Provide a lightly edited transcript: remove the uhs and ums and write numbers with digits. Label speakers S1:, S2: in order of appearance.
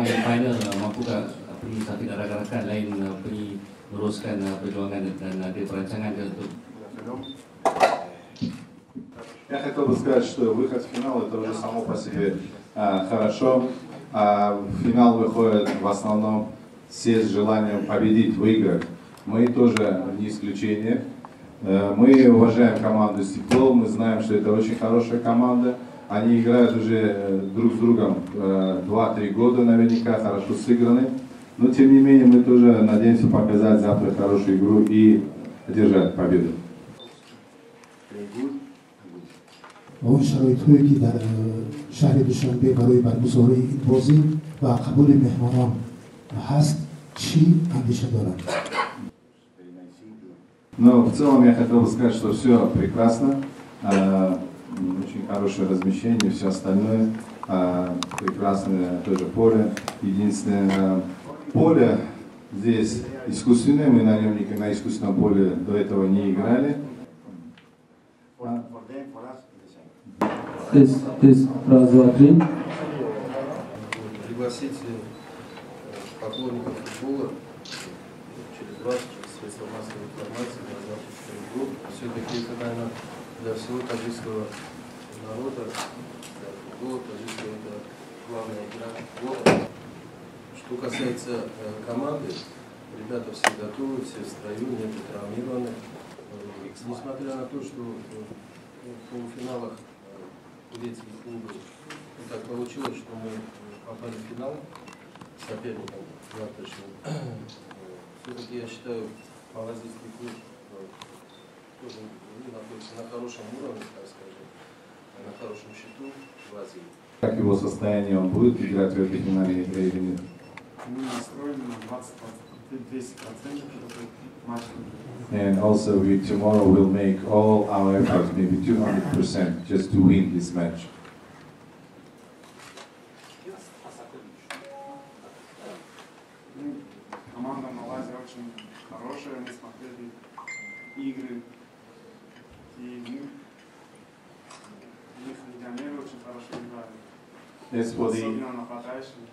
S1: main final, mampukah Safid dan rakan-rakan lain meneruskan perjuangan dan ada perancangan untuk.
S2: Я хотел бы сказать, что выход в финал это уже само по себе хорошо. В финал выходят в основном все с желанием победить, выиграть. Мы тоже не исключение. Мы уважаем команду Стекло, мы знаем, что это очень хорошая команда. Они играют уже друг с другом 2-3 года, наверняка хорошо сыграны. Но тем не менее мы тоже надеемся показать завтра хорошую игру и одержать победу.
S3: اون شرایط هایی که در شهر دوشنبه برای برگزاری این بازی و قبول مهمانان هست چی اندیشه دارند؟
S2: Но в целом я хотел бы сказать, что все прекрасно, очень хорошее размещение, все остальное, прекрасное тоже поле. Единственное, поле здесь искусственное, мы на нем на искусственном поле до этого не играли.
S4: Раз, два, три.
S5: Пригласить поклонников футбола через вас, через средства массовой информации на завтрашнюю игру. Все-таки это, наверное, для всего таджикского народа, для футбола, таджикского это главная игра города. Что касается команды, ребята все готовы, все в строю, нет травмированных. Несмотря на то, что в полуфиналах турецких клубов так получилось, что мы попали в финал с соперником завтрашним. Все-таки я считаю, малазийский клуб тоже находится на хорошем уровне, так скажем, на хорошем счету в Азии.
S2: Как его состояние, он будет играть в этой финальной игре или нет?
S6: Мы настроены на 200% матч.
S2: And also we tomorrow will make all our efforts, maybe 200%, just to win this match.
S6: Команда Малайзии очень хорошая, мы смотрели игры, и их легионеры очень хорошо играли. Особенно нападающие.